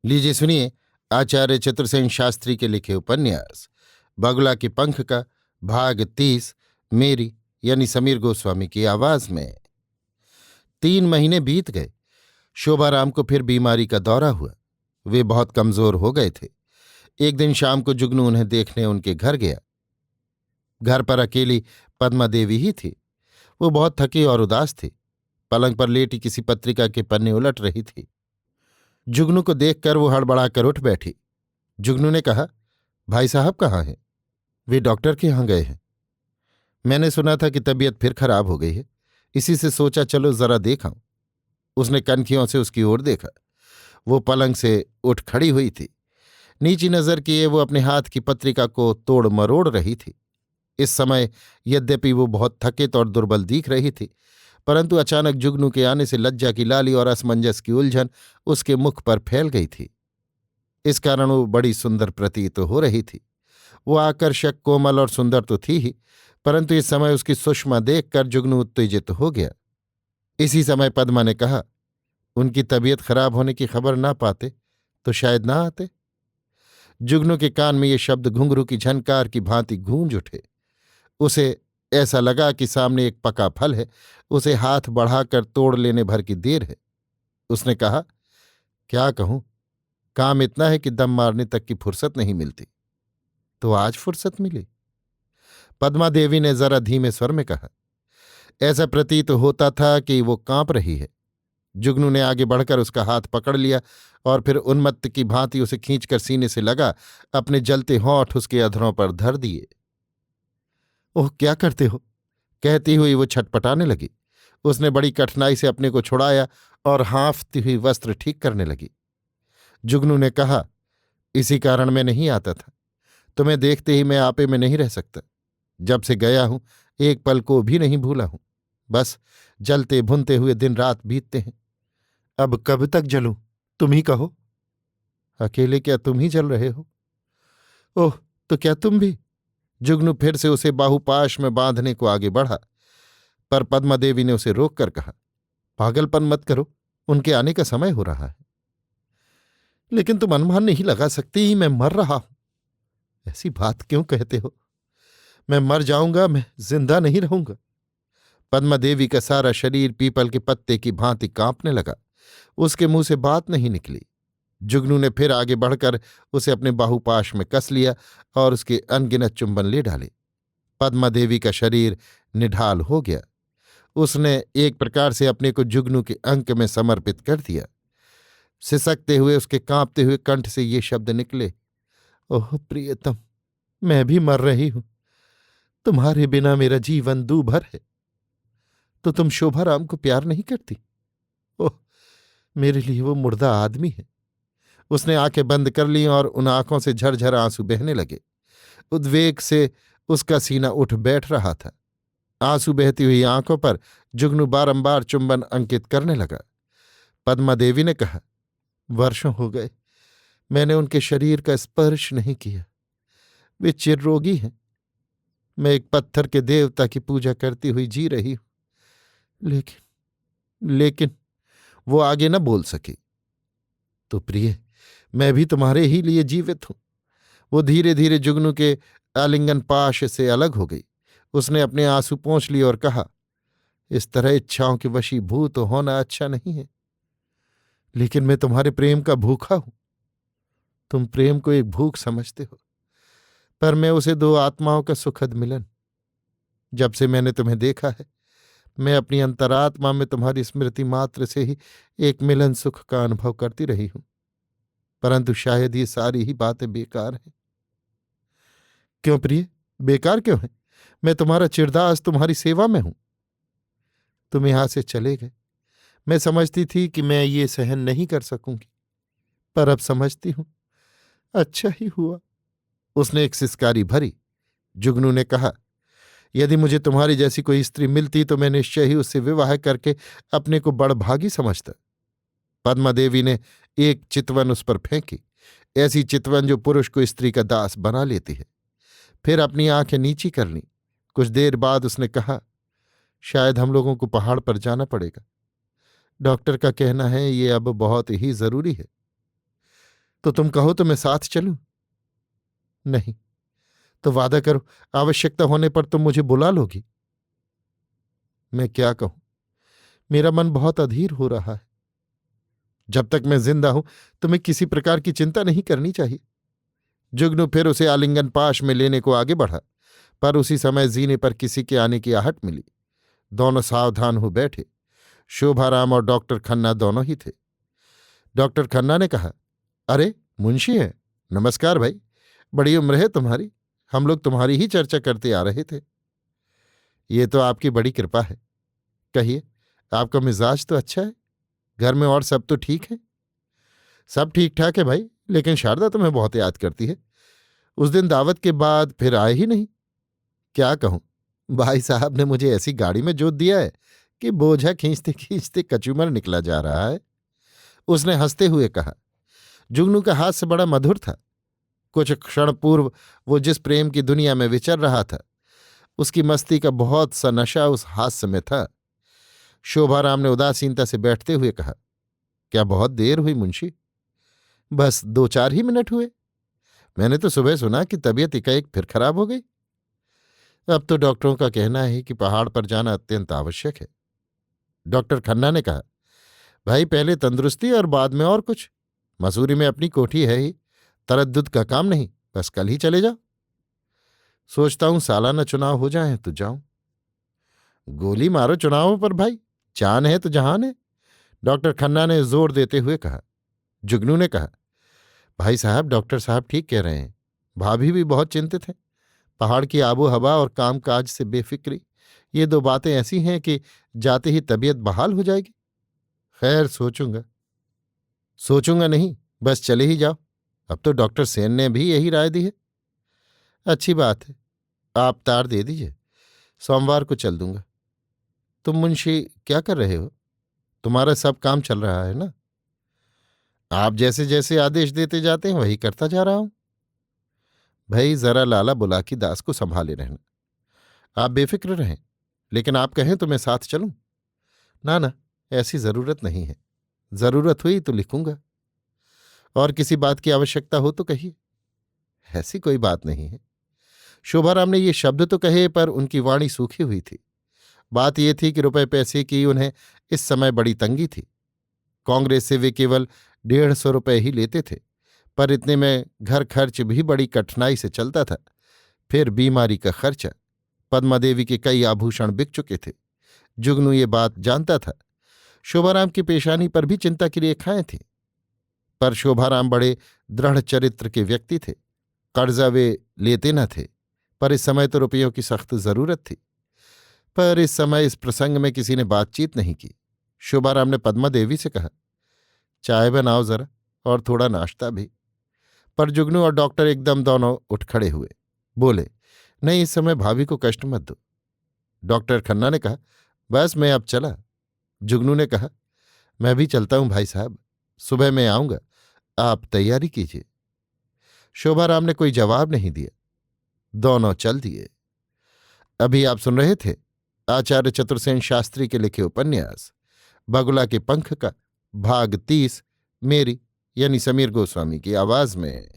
लीजिए सुनिए आचार्य चतुर्सेन शास्त्री के लिखे उपन्यास बगुला के पंख का भाग 30 मेरी यानी समीर गोस्वामी की आवाज में। 3 महीने बीत गए। शोभाराम को फिर बीमारी का दौरा हुआ। वे बहुत कमजोर हो गए थे। एक दिन शाम को जुगनू उन्हें देखने उनके घर गया। घर पर अकेली पद्मा देवी ही थी। वो बहुत थकी और उदास थी। पलंग पर लेटी किसी पत्रिका के पन्ने उलट रही थी। जुगनू को देखकर वो हड़बड़ाकर उठ बैठी। जुगनू ने कहा, भाई साहब कहाँ हैं? वे डॉक्टर के यहाँ गए हैं। मैंने सुना था कि तबीयत फिर खराब हो गई है, इसी से सोचा चलो जरा देख आऊं। उसने कनखियों से उसकी ओर देखा। वो पलंग से उठ खड़ी हुई थी। नीची नजर किए वो अपने हाथ की पत्रिका को तोड़ मरोड़ रही थी। इस समय यद्यपि वो बहुत थकित और दुर्बल दिख रही थी, परंतु अचानक जुगनू के आने से लज्जा की लाली और असमंजस की उलझन उसके मुख पर फैल गई थी। इस कारण वो बड़ी सुंदर प्रतीत हो रही थी। वो आकर्षक, कोमल और सुंदर तो थी ही, परंतु इस समय उसकी सुषमा देखकर जुगनू उत्तेजित हो गया। इसी समय पद्मा ने कहा, उनकी तबीयत खराब होने की खबर ना पाते तो शायद ना आते। जुगनू के कान में ये शब्द घुंघरू की झनकार की भांति गूंज उठे। उसे ऐसा लगा कि सामने एक पका फल है, उसे हाथ बढ़ाकर तोड़ लेने भर की देर है। उसने कहा, क्या कहूं, काम इतना है कि दम मारने तक की फुर्सत नहीं मिलती। तो आज फुर्सत मिली? पद्मा देवी ने जरा धीमे स्वर में कहा। ऐसा प्रतीत होता था कि वो कांप रही है। जुगनू ने आगे बढ़कर उसका हाथ पकड़ लिया और फिर उन्मत्त की भांति उसे खींचकर सीने से लगा अपने जलते होंठ उसके अधरों पर धर दिए। ओह, क्या करते हो? कहती हुई वो छटपटाने लगी। उसने बड़ी कठिनाई से अपने को छुड़ाया और हाँफती हुई वस्त्र ठीक करने लगी। जुगनू ने कहा, इसी कारण मैं नहीं आता था। तुम्हें देखते ही मैं आपे में नहीं रह सकता। जब से गया हूं एक पल को भी नहीं भूला हूं। बस जलते भुनते हुए दिन रात बीतते हैं। अब कब तक जलूं? तुम ही कहो। अकेले क्या तुम ही जल रहे हो? ओह, तो क्या तुम भी? जुगनू फिर से उसे बाहुपाश में बांधने को आगे बढ़ा, पर पद्मा देवी ने उसे रोक कर कहा, पागलपन मत करो, उनके आने का समय हो रहा है। लेकिन तुम अनुमान नहीं लगा सकती, मैं मर रहा हूं। ऐसी बात क्यों कहते हो? मैं मर जाऊंगा, मैं जिंदा नहीं रहूंगा। पद्मा देवी का सारा शरीर पीपल के पत्ते की भांति कांपने लगा। उसके मुंह से बात नहीं निकली। जुगनू ने फिर आगे बढ़कर उसे अपने बाहुपाश में कस लिया और उसके अनगिनत चुंबन ले डाले। पद्मा देवी का शरीर निढाल हो गया। उसने एक प्रकार से अपने को जुगनू के अंक में समर्पित कर दिया। सिसकते हुए उसके कांपते हुए कंठ से ये शब्द निकले, ओह प्रियतम, मैं भी मर रही हूं। तुम्हारे बिना मेरा जीवन दूभर है। तो तुम शोभाराम को प्यार नहीं करती? ओह, मेरे लिए वो मुर्दा आदमी है। उसने आंखें बंद कर लीं और उन आंखों से झरझर आंसू बहने लगे। उद्वेग से उसका सीना उठ बैठ रहा था। आंसू बहती हुई आंखों पर जुगनू बारंबार चुंबन अंकित करने लगा। पद्मा देवी ने कहा, वर्षों हो गए मैंने उनके शरीर का स्पर्श नहीं किया। वे चिररोगी हैं। मैं एक पत्थर के देवता की पूजा करती हुई जी रही हूं। लेकिन वो आगे न बोल सकी। तो प्रिय, मैं भी तुम्हारे ही लिए जीवित हूं। वो धीरे धीरे जुगनू के आलिंगन पाश से अलग हो गई। उसने अपने आंसू पोंछ लिए और कहा, इस तरह इच्छाओं के वशीभूत होना अच्छा नहीं है। लेकिन मैं तुम्हारे प्रेम का भूखा हूं। तुम प्रेम को एक भूख समझते हो, पर मैं उसे दो आत्माओं का सुखद मिलन। जब से मैंने तुम्हें देखा है, मैं अपनी अंतरात्मा में तुम्हारी स्मृति मात्र से ही एक मिलन सुख का अनुभव करती रही हूं। परंतु शायद ये सारी ही बातें बेकार हैं। क्यों प्रिय, बेकार क्यों है? मैं तुम्हारा चिरदास तुम्हारी सेवा में हूं। तुम यहां से चले गए। मैं समझती थी कि मैं ये सहन नहीं कर सकूंगी, पर अब समझती हूं, अच्छा ही हुआ। उसने एक सिसकारी भरी। जुगनू ने कहा, यदि मुझे तुम्हारी जैसी कोई स्त्री मिलती तो मैं निश्चय ही उससे विवाह करके अपने को बड़भागी समझता। पद्मा देवी ने एक चितवन उस पर फेंकी, ऐसी चितवन जो पुरुष को स्त्री का दास बना लेती है। फिर अपनी आंखें नीची कर लीं। कुछ देर बाद उसने कहा, शायद हम लोगों को पहाड़ पर जाना पड़ेगा। डॉक्टर का कहना है ये अब बहुत ही जरूरी है। तो तुम कहो तो मैं साथ चलूं? नहीं। तो वादा करो, आवश्यकता होने पर तुम मुझे बुला लोगी। मैं क्या कहूं, मेरा मन बहुत अधीर हो रहा है। जब तक मैं जिंदा हूं तुम्हें किसी प्रकार की चिंता नहीं करनी चाहिए। जुगनू फिर उसे आलिंगन पाश में लेने को आगे बढ़ा, पर उसी समय जीने पर किसी के आने की आहट मिली। दोनों सावधान हो बैठे। शोभाराम और डॉक्टर खन्ना दोनों ही थे। डॉक्टर खन्ना ने कहा, अरे मुंशी है, नमस्कार भाई, बड़ी उम्र है तुम्हारी, हम लोग तुम्हारी ही चर्चा करते आ रहे थे। ये तो आपकी बड़ी कृपा है। कहिए, आपका मिजाज तो अच्छा है, घर में और सब तो ठीक है? सब ठीक ठाक है भाई, लेकिन शारदा तुम्हें बहुत याद करती है। उस दिन दावत के बाद फिर आए ही नहीं। क्या कहूं, भाई साहब ने मुझे ऐसी गाड़ी में जोत दिया है कि बोझा खींचते खींचते कचूमर निकला जा रहा है। उसने हंसते हुए कहा। जुगनू का हास्य बड़ा मधुर था। कुछ क्षण पूर्व वो जिस प्रेम की दुनिया में विचर रहा था, उसकी मस्ती का बहुत सा नशा उस हास्य में था। शोभाराम ने उदासीनता से बैठते हुए कहा, क्या बहुत देर हुई मुंशी? बस 2-4 ही मिनट हुए। मैंने तो सुबह सुना कि तबीयत एकाएक फिर खराब हो गई। अब तो डॉक्टरों का कहना है कि पहाड़ पर जाना अत्यंत आवश्यक है। डॉक्टर खन्ना ने कहा, भाई पहले तंदुरुस्ती और बाद में और कुछ। मसूरी में अपनी कोठी है ही, तरद्दुद का काम नहीं, बस कल ही चले जाओ। सोचता हूं सालाना चुनाव हो जाए तो जाऊं। गोली मारो चुनावों पर भाई, चान है तो जहान है, डॉक्टर खन्ना ने जोर देते हुए कहा। जुगनू ने कहा, भाई साहब डॉक्टर साहब ठीक कह रहे हैं, भाभी भी बहुत चिंतित हैं। पहाड़ की आबो हवा और कामकाज से बेफिक्री, ये 2 बातें ऐसी हैं कि जाते ही तबीयत बहाल हो जाएगी। खैर सोचूंगा। सोचूंगा नहीं, बस चले ही जाओ। अब तो डॉक्टर सेन ने भी यही राय दी है। अच्छी बात है, आप तार दे दीजिए, सोमवार को चल दूंगा। तुम मुंशी क्या कर रहे हो? तुम्हारा सब काम चल रहा है ना? आप जैसे जैसे आदेश देते जाते हैं वही करता जा रहा हूं। भाई जरा लाला बुलाकी दास को संभाले रहना। आप बेफिक्र रहें, लेकिन आप कहें तो मैं साथ चलूं? ना ना, ऐसी जरूरत नहीं है। जरूरत हुई तो लिखूंगा। और किसी बात की आवश्यकता हो तो कहिए। ऐसी कोई बात नहीं है। शोभाराम ने ये शब्द तो कहे, पर उनकी वाणी सूखी हुई थी। बात यह थी कि रुपए पैसे की उन्हें इस समय बड़ी तंगी थी। कांग्रेस से वे केवल 150 रुपये ही लेते थे, पर इतने में घर खर्च भी बड़ी कठिनाई से चलता था। फिर बीमारी का खर्चा, पद्मा देवी के कई आभूषण बिक चुके थे। जुगनू ये बात जानता था। शोभाराम की पेशानी पर भी चिंता की रेखाएं थीं, पर शोभाराम बड़े दृढ़ चरित्र के व्यक्ति थे। कर्जा वे लेते न थे, पर इस समय तो रुपयों की सख्त जरूरत थी। पर इस समय इस प्रसंग में किसी ने बातचीत नहीं की। शोभाराम ने पद्मा देवी से कहा, चाय बनाओ जरा, और थोड़ा नाश्ता भी। पर जुगनू और डॉक्टर एकदम दोनों उठ खड़े हुए। बोले, नहीं, इस समय भाभी को कष्ट मत दो। डॉक्टर खन्ना ने कहा, बस मैं अब चला। जुगनू ने कहा, मैं भी चलता हूं भाई साहब, सुबह मैं आऊंगा, आप तैयारी कीजिए। शोभाराम ने कोई जवाब नहीं दिया। दोनों चल दिए। अभी आप सुन रहे थे आचार्य चतुर्सेन शास्त्री के लिखे उपन्यास बगुला के पंख का भाग 30, मेरी यानी समीर गोस्वामी की आवाज में।